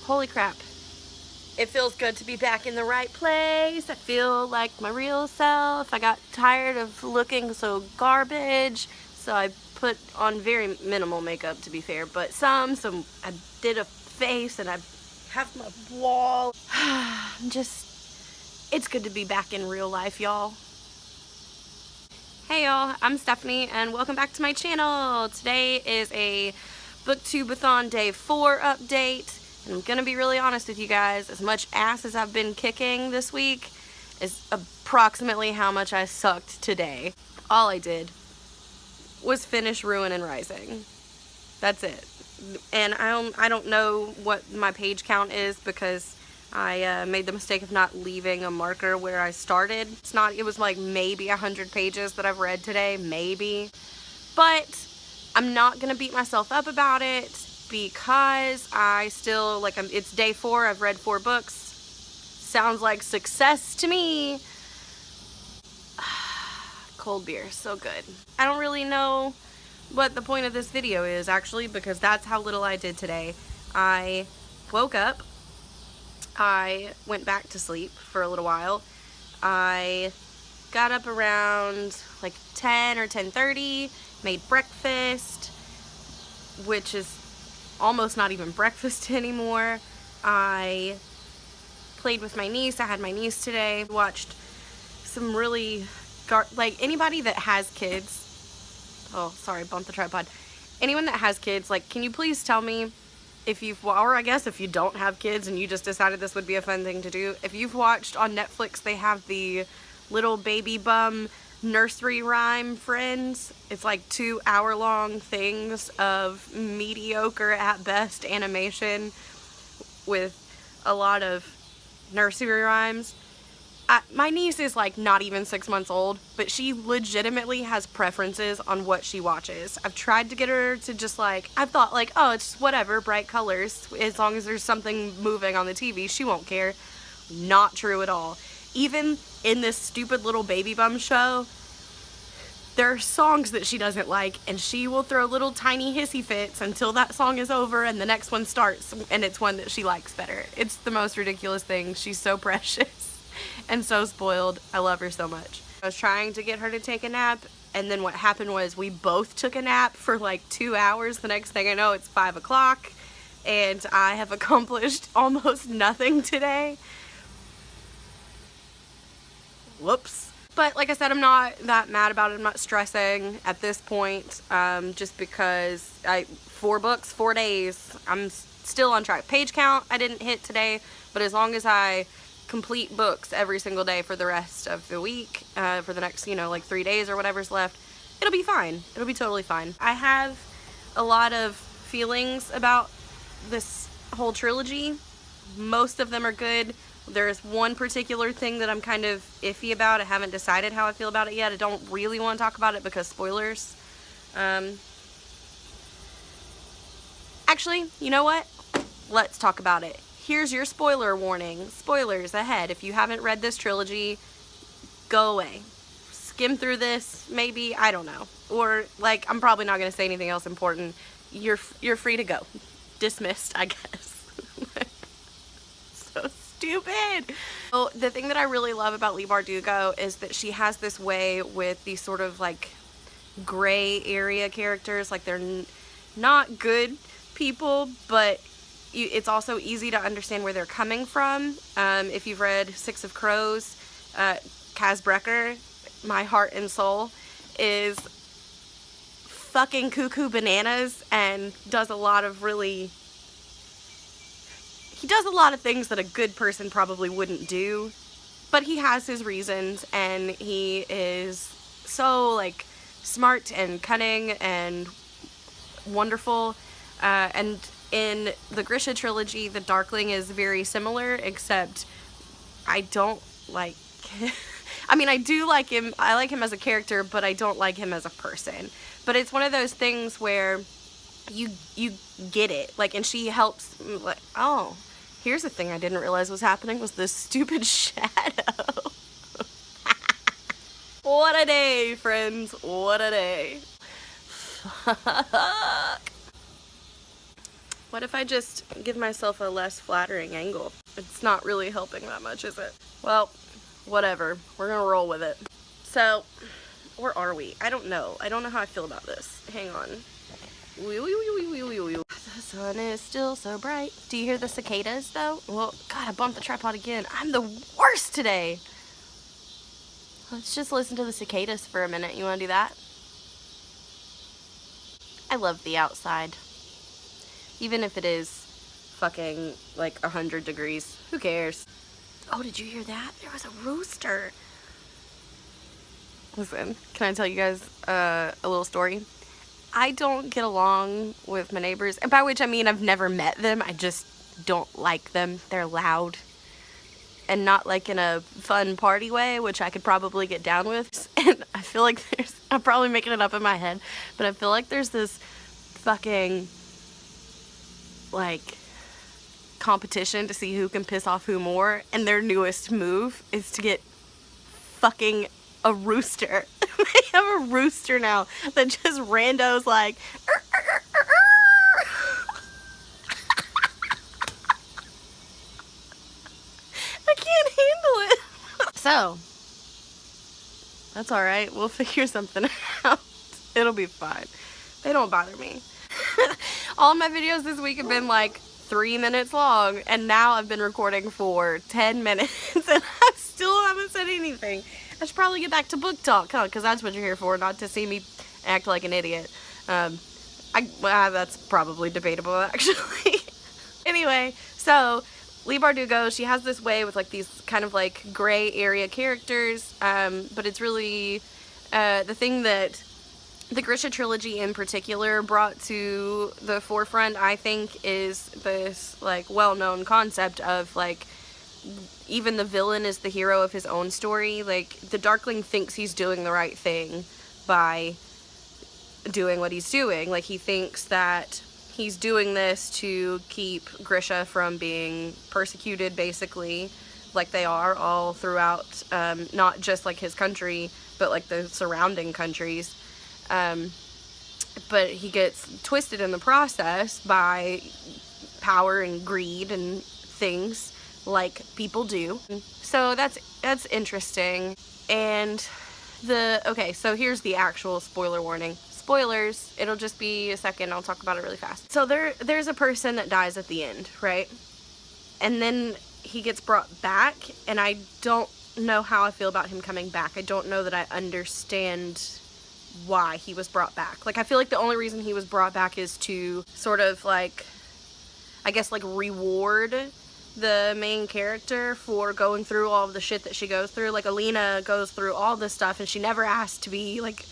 Holy crap. It feels good to be back in the right place. I feel like my real self. I got tired of looking so garbage, so I put on very minimal makeup, to be fair, but some I did a face and I have my wall. It's good to be back in real life, y'all. Hey y'all, I'm Stephanie and welcome back to my channel. Today is a BOOKTUBEATHON Day 4 update. And I'm gonna be really honest with you guys, as much ass as I've been kicking this week is approximately how much I sucked today. All I did was finish Ruin and Rising. That's it. And I don't know what my page count is because I made the mistake of not leaving a marker where I started. It was like maybe 100 pages that I've read today, maybe. But I'm not gonna beat myself up about it because I still, it's day 4, I've read 4 books. Sounds like success to me. Cold beer, so good. I don't really know what the point of this video is actually, because that's how little I did today. I woke up, I went back to sleep for a little while. I got up around like 10 or 10:30, made breakfast, which is almost not even breakfast anymore. I played with my niece. I had my niece today. Watched some really, anybody that has kids, oh sorry, bumped the tripod. Anyone that has kids, can you please tell me if you've, or I guess if you don't have kids and you just decided this would be a fun thing to do, if you've watched on Netflix, they have the little baby bum nursery rhyme friends. It's like 2-hour-long things of mediocre at best animation with a lot of nursery rhymes. My niece is not even 6 months old, but she legitimately has preferences on what she watches. I've tried to get her to just I've thought oh, it's just whatever, bright colors, as long as there's something moving on the TV, she won't care. Not true at all. Even in this stupid little baby bum show, there are songs that she doesn't like, and she will throw little tiny hissy fits until that song is over and the next one starts, and it's one that she likes better. It's the most ridiculous thing. She's so precious and so spoiled. I love her so much. I was trying to get her to take a nap, and then what happened was we both took a nap for 2 hours. The next thing I know, it's 5 o'clock, and I have accomplished almost nothing today. Whoops. But like I said, I'm not that mad about it. I'm not stressing at this point, just because 4 books, 4 days, I'm still on track. Page count I didn't hit today, but as long as I complete books every single day for the rest of the week, for the next, 3 days or whatever's left, it'll be fine. It'll be totally fine. I have a lot of feelings about this whole trilogy. Most of them are good. There's one particular thing that I'm kind of iffy about. I haven't decided how I feel about it yet. I don't really want to talk about it because spoilers. Actually, you know what? Let's talk about it. Here's your spoiler warning. Spoilers ahead. If you haven't read this trilogy, go away. Skim through this, maybe, I don't know. Or, I'm probably not going to say anything else important. You're free to go. Dismissed, I guess. So stupid. So the thing that I really love about Leigh Bardugo is that she has this way with these sort of gray area characters. They're not good people, but it's also easy to understand where they're coming from. If you've read 6 of Crows, Kaz Brekker, my heart and soul, is fucking cuckoo bananas and does a lot of he does a lot of things that a good person probably wouldn't do, but he has his reasons, and he is so smart and cunning and wonderful. And in the Grisha trilogy, the Darkling is very similar, except I don't like him. I mean, I do like him. I like him as a character, but I don't like him as a person. But it's one of those things where you get it. And she helps, oh, here's the thing I didn't realize was happening, was this stupid shadow. What a day, friends. What a day. Fuck. What if I just give myself a less flattering angle? It's not really helping that much, is it? Well, whatever. We're gonna roll with it. So, where are we? I don't know. I don't know how I feel about this. Hang on. The sun is still so bright. Do you hear the cicadas, though? Well, God, I bumped the tripod again. I'm the worst today. Let's just listen to the cicadas for a minute. You want to do that? I love the outside. Even if it is fucking like 100 degrees. Who cares? Oh, did you hear that? There was a rooster. Listen, can I tell you guys a little story? I don't get along with my neighbors, and by which I mean I've never met them. I just don't like them. They're loud. And not like in a fun party way, which I could probably get down with. And I feel like I'm probably making it up in my head, but I feel like there's this fucking, like, competition to see who can piss off who more, and their newest move is to get fucking a rooster. They have a rooster now that just randos like, I can't handle it. So, that's alright. We'll figure something out. It'll be fine. They don't bother me. All of my videos this week have been like 3 minutes long, and now I've been recording for 10 minutes, and I still haven't said anything. I should probably get back to book talk, huh? Because that's what you're here for, not to see me act like an idiot. Well, that's probably debatable, actually. Anyway, so Leigh Bardugo, she has this way with like these kind of like gray area characters, but it's really the thing that the Grisha trilogy in particular brought to the forefront, I think, is this like well-known concept of like even the villain is the hero of his own story. Like, the Darkling thinks he's doing the right thing by doing what he's doing. Like, he thinks that he's doing this to keep Grisha from being persecuted, basically, like they are all throughout, not just like his country, but like the surrounding countries. But he gets twisted in the process by power and greed and things, like people do. So that's interesting. And okay, so here's the actual spoiler warning. Spoilers, it'll just be a second, I'll talk about it really fast. So there's a person that dies at the end, right? And then he gets brought back, and I don't know how I feel about him coming back. I don't know that I understand why he was brought back. Like, I feel like the only reason he was brought back is to sort of like, I guess, like, reward the main character for going through all of the shit that she goes through. Like, Alina goes through all this stuff, and she never asked to be, like,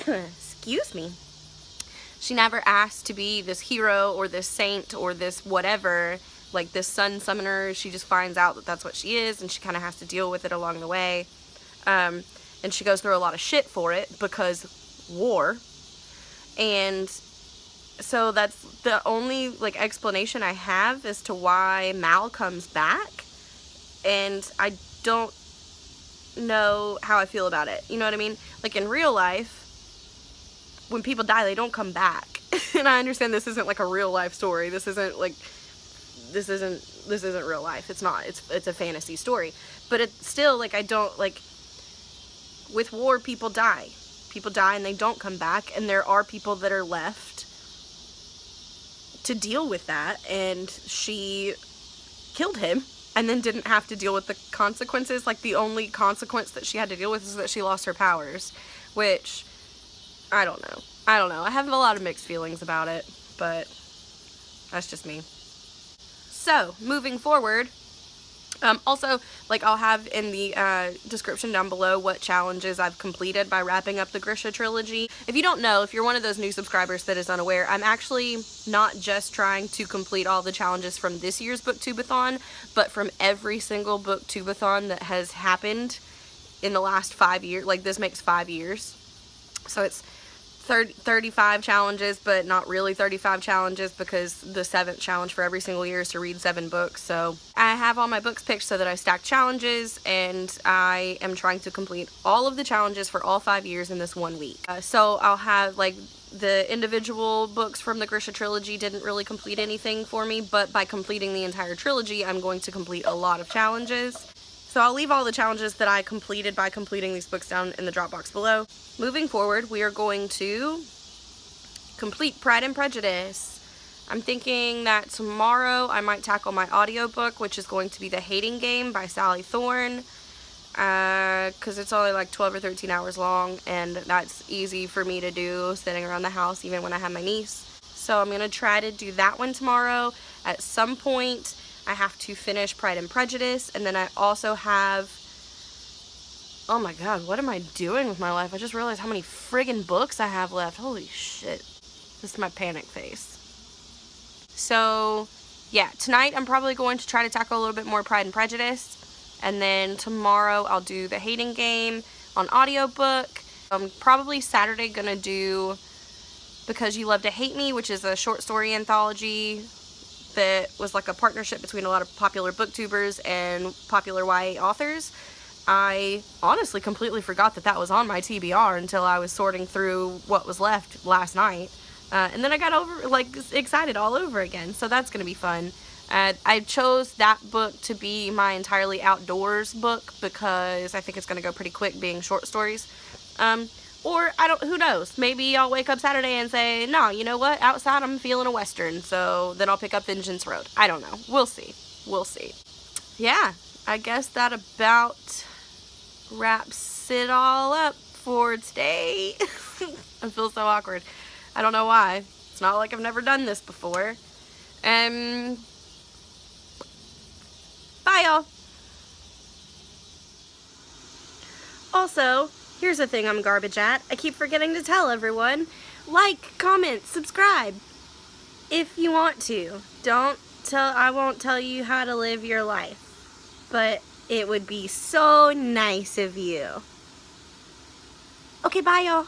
excuse me. She never asked to be this hero or this saint or this whatever, like this sun summoner. She just finds out that that's what she is, and she kind of has to deal with it along the way. And she goes through a lot of shit for it because war. And so that's the only like explanation I have as to why Mal comes back, and I don't know how I feel about it. You know what I mean? Like, in real life, when people die, they don't come back. And I understand this isn't like a real life story. This isn't real life. It's not. It's a fantasy story. But it's still, like, I don't, like, with war, people die. People die and they don't come back, and there are people that are left to deal with that, and she killed him and then didn't have to deal with the consequences. Like, the only consequence that she had to deal with is that she lost her powers, which, I don't know. I have a lot of mixed feelings about it, but that's just me. So, moving forward, also, like, I'll have in the description down below what challenges I've completed by wrapping up the Grisha trilogy. If you don't know, if you're one of those new subscribers that is unaware, I'm actually not just trying to complete all the challenges from this year's BOOKTUBEATHON, but from every single BOOKTUBEATHON that has happened in the last 5 years. Like, this makes 5 years. So it's 35 challenges, but not really 35 challenges, because the 7th challenge for every single year is to read 7 books. So I have all my books picked so that I stack challenges, and I am trying to complete all of the challenges for all 5 years in this 1 week. So I'll have, like, the individual books from the Grisha trilogy didn't really complete anything for me, but by completing the entire trilogy, I'm going to complete a lot of challenges. So I'll leave all the challenges that I completed by completing these books down in the drop box below. Moving forward, we are going to complete Pride and Prejudice. I'm thinking that tomorrow I might tackle my audiobook, which is going to be The Hating Game by Sally Thorne, because it's only like 12 or 13 hours long, and that's easy for me to do sitting around the house even when I have my niece. So I'm going to try to do that one tomorrow. At some point I have to finish Pride and Prejudice, and then I also have, oh my god, what am I doing with my life? I just realized how many friggin' books I have left. Holy shit. This is my panic face. So yeah, tonight I'm probably going to try to tackle a little bit more Pride and Prejudice, and then tomorrow I'll do The Hating Game on audiobook. I'm probably Saturday gonna do Because You Love to Hate Me, which is a short story anthology that was like a partnership between a lot of popular booktubers and popular YA authors. I honestly completely forgot that that was on my TBR until I was sorting through what was left last night. And then I got excited all over again, so that's going to be fun. I chose that book to be my entirely outdoors book because I think it's going to go pretty quick being short stories. Or, who knows, maybe I'll wake up Saturday and say, no, you know what, outside I'm feeling a Western, so then I'll pick up Vengeance Road. I don't know. We'll see. We'll see. Yeah, I guess that about wraps it all up for today. I feel so awkward. I don't know why. It's not like I've never done this before. Bye, y'all. Also, here's a thing I'm garbage at. I keep forgetting to tell everyone. Like, comment, subscribe. If you want to. I won't tell you how to live your life. But it would be so nice of you. Okay, bye, y'all.